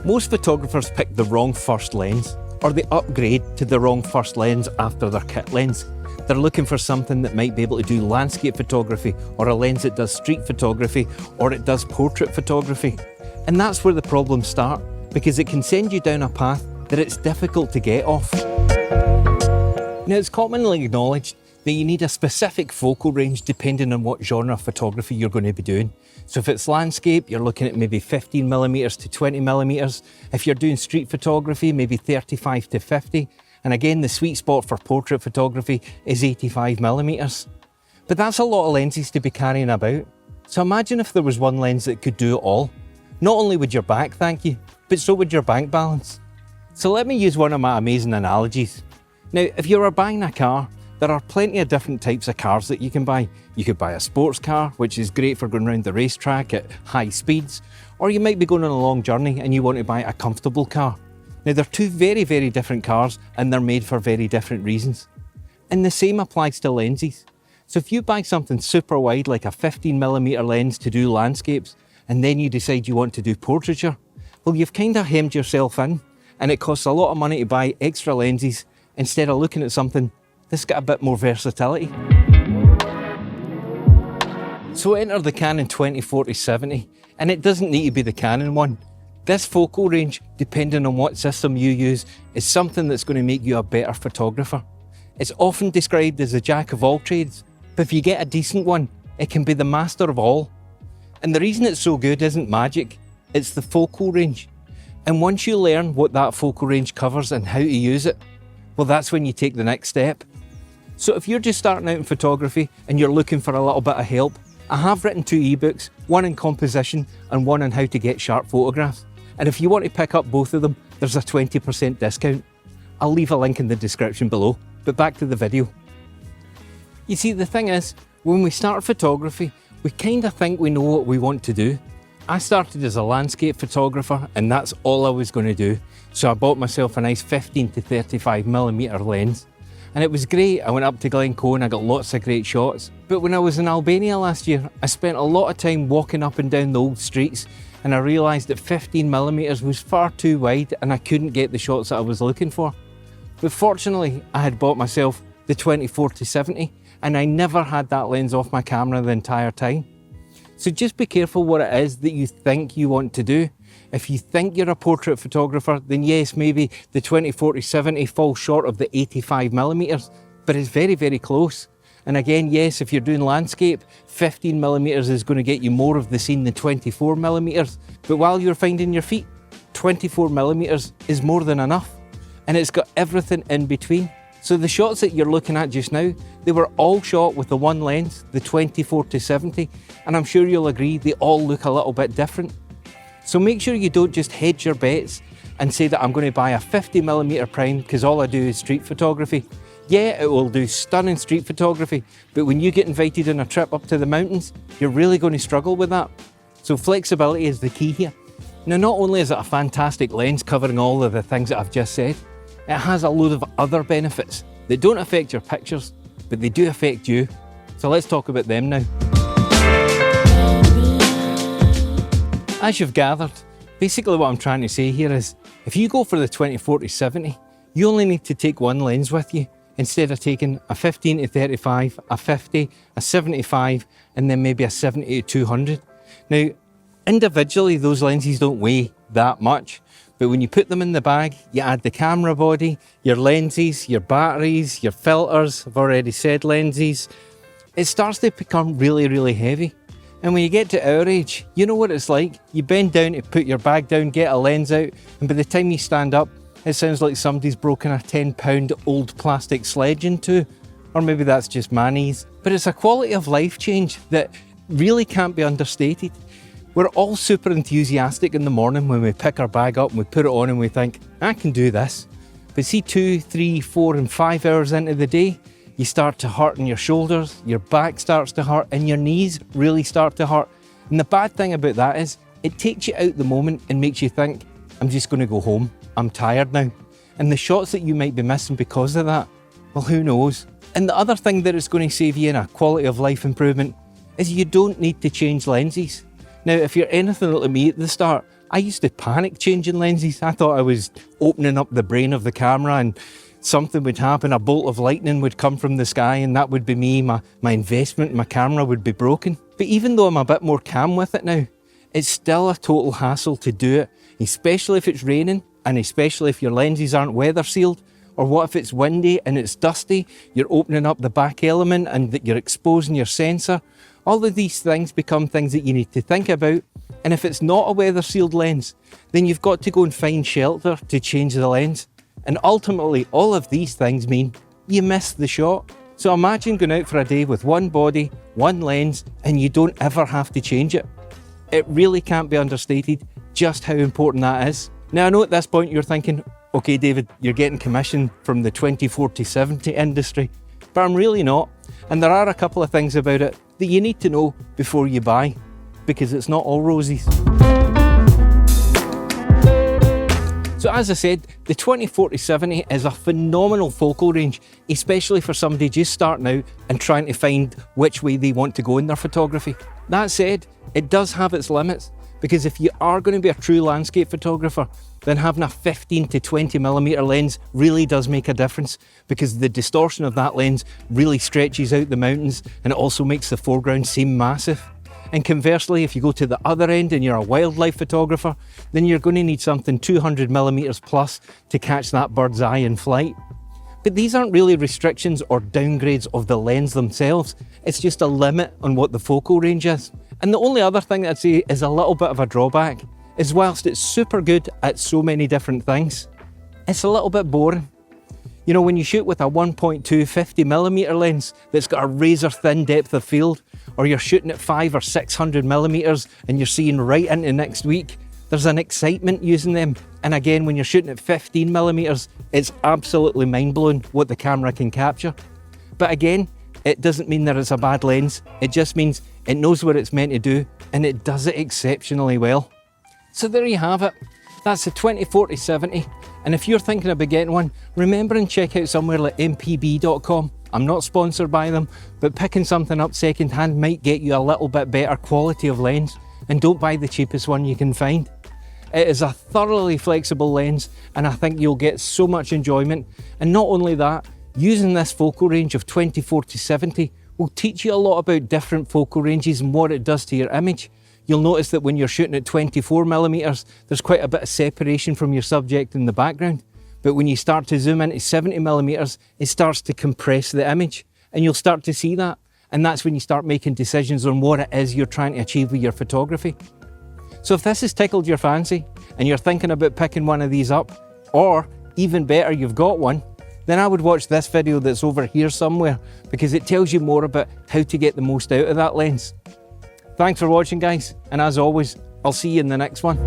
Most photographers pick the wrong first lens, or they upgrade to the wrong first lens after their kit lens. They're looking for something that might be able to do landscape photography, or a lens that does street photography, or it does portrait photography. And that's where the problems start, because it can send you down a path that it's difficult to get off. Now, it's commonly acknowledged that you need a specific focal range depending on what genre of photography you're going to be doing. So if it's landscape, you're looking at maybe 15mm to 20mm. If you're doing street photography, maybe 35 to 50. And again, the sweet spot for portrait photography is 85mm. But that's a lot of lenses to be carrying about. So imagine if there was one lens that could do it all. Not only would your back thank you, but so would your bank balance. So let me use one of my amazing analogies. Now, if you were buying a car, there are plenty of different types of cars that you can buy. You could buy a sports car, which is great for going around the racetrack at high speeds, or you might be going on a long journey and you want to buy a comfortable car. Now, they're two very, very different cars and they're made for very different reasons. And the same applies to lenses. So if you buy something super wide like a 15mm lens to do landscapes, and then you decide you want to do portraiture, well, you've kind of hemmed yourself in, and it costs a lot of money to buy extra lenses instead of looking at something that's got a bit more versatility. So enter the Canon 20-40-70, and it doesn't need to be the Canon one. This focal range, depending on what system you use, is something that's going to make you a better photographer. It's often described as a jack of all trades, but if you get a decent one, it can be the master of all. And the reason it's so good isn't magic, it's the focal range. And once you learn what that focal range covers and how to use it, well, that's when you take the next step. So if you're just starting out in photography and you're looking for a little bit of help, I have written 2 ebooks, one in composition and one on how to get sharp photographs. And if you want to pick up both of them, there's a 20% discount. I'll leave a link in the description below, but back to the video. You see, the thing is, when we start photography, we kind of think we know what we want to do. I started as a landscape photographer and that's all I was going to do. So I bought myself a nice 15 to 35mm lens. And it was great. I went up to Glencoe and I got lots of great shots. But when I was in Albania last year, I spent a lot of time walking up and down the old streets and I realised that 15mm was far too wide and I couldn't get the shots that I was looking for. But fortunately, I had bought myself the 24-70 and I never had that lens off my camera the entire time. So just be careful what it is that you think you want to do. If you think you're a portrait photographer, then yes, maybe the 20-40-70 falls short of the 85mm, but it's very, very close. And again, yes, if you're doing landscape, 15mm is going to get you more of the scene than 24mm. But while you're finding your feet, 24mm is more than enough. And it's got everything in between. So the shots that you're looking at just now, they were all shot with the one lens, the 24-70, and I'm sure you'll agree they all look a little bit different. So make sure you don't just hedge your bets and say that I'm going to buy a 50mm prime because all I do is street photography. Yeah, it will do stunning street photography, but when you get invited on a trip up to the mountains, you're really going to struggle with that. So flexibility is the key here. Now, not only is it a fantastic lens covering all of the things that I've just said, it has a load of other benefits that don't affect your pictures, but they do affect you. So let's talk about them now. As you've gathered, basically what I'm trying to say here is, if you go for the 20-40-70, you only need to take one lens with you, instead of taking a 15-35, a 50, a 75, and then maybe a 70-200. Now, individually, those lenses don't weigh that much, but when you put them in the bag, you add the camera body, your lenses, your batteries, your filters, I've already said lenses, it starts to become really, really heavy. And when you get to our age, you know what it's like. You bend down to put your bag down, get a lens out, and by the time you stand up, it sounds like somebody's broken a 10-pound old plastic sledge in two. Or maybe that's just my knees. But it's a quality of life change that really can't be understated. We're all super enthusiastic in the morning when we pick our bag up and we put it on and we think, I can do this. But see, 2, 3, 4 and 5 hours into the day, you start to hurt in your shoulders, your back starts to hurt, and your knees really start to hurt. And the bad thing about that is, it takes you out the moment and makes you think, I'm just going to go home, I'm tired now. And the shots that you might be missing because of that, well, who knows? And the other thing that it's going to save you in a quality of life improvement is you don't need to change lenses. Now, if you're anything like me at the start, I used to panic changing lenses. I thought I was opening up the brain of the camera and something would happen, a bolt of lightning would come from the sky and that would be me, my investment in my camera would be broken. But even though I'm a bit more calm with it now, it's still a total hassle to do it, especially if it's raining and especially if your lenses aren't weather sealed. Or what if it's windy and it's dusty, you're opening up the back element and that you're exposing your sensor. All of these things become things that you need to think about. And if it's not a weather sealed lens, then you've got to go and find shelter to change the lens. And ultimately, all of these things mean you miss the shot. So imagine going out for a day with one body, one lens, and you don't ever have to change it. It really can't be understated just how important that is. Now, I know at this point you're thinking, okay, David, you're getting commission from the 20-40-70 industry, but I'm really not. And there are a couple of things about it that you need to know before you buy, because it's not all roses. So as I said, the 20-40-70 is a phenomenal focal range, especially for somebody just starting out and trying to find which way they want to go in their photography. That said, it does have its limits, because if you are going to be a true landscape photographer, then having a 15-20mm lens really does make a difference, because the distortion of that lens really stretches out the mountains and it also makes the foreground seem massive. And conversely, if you go to the other end and you're a wildlife photographer, then you're going to need something 200mm plus to catch that bird's eye in flight. But these aren't really restrictions or downgrades of the lens themselves, it's just a limit on what the focal range is. And the only other thing that I'd say is a little bit of a drawback is whilst it's super good at so many different things, it's a little bit boring. You know, when you shoot with a 1.2 50mm lens that's got a razor thin depth of field, or you're shooting at 500 or 600mm and you're seeing right into next week, there's an excitement using them. And again, when you're shooting at 15mm, it's absolutely mind-blowing what the camera can capture. But again, it doesn't mean that it's a bad lens, it just means it knows what it's meant to do and it does it exceptionally well. So there you have it. That's the 20-40-70. And if you're thinking about getting one, remember and check out somewhere like mpb.com. I'm not sponsored by them, but picking something up second hand might get you a little bit better quality of lens. And don't buy the cheapest one you can find. It is a thoroughly flexible lens and I think you'll get so much enjoyment. And not only that, using this focal range of 20-40-70 will teach you a lot about different focal ranges and what it does to your image. You'll notice that when you're shooting at 24mm, there's quite a bit of separation from your subject in the background. But when you start to zoom into 70mm, it starts to compress the image and you'll start to see that. And that's when you start making decisions on what it is you're trying to achieve with your photography. So if this has tickled your fancy and you're thinking about picking one of these up, or even better, you've got one, then I would watch this video that's over here somewhere, because it tells you more about how to get the most out of that lens. Thanks for watching, guys, and as always, I'll see you in the next one.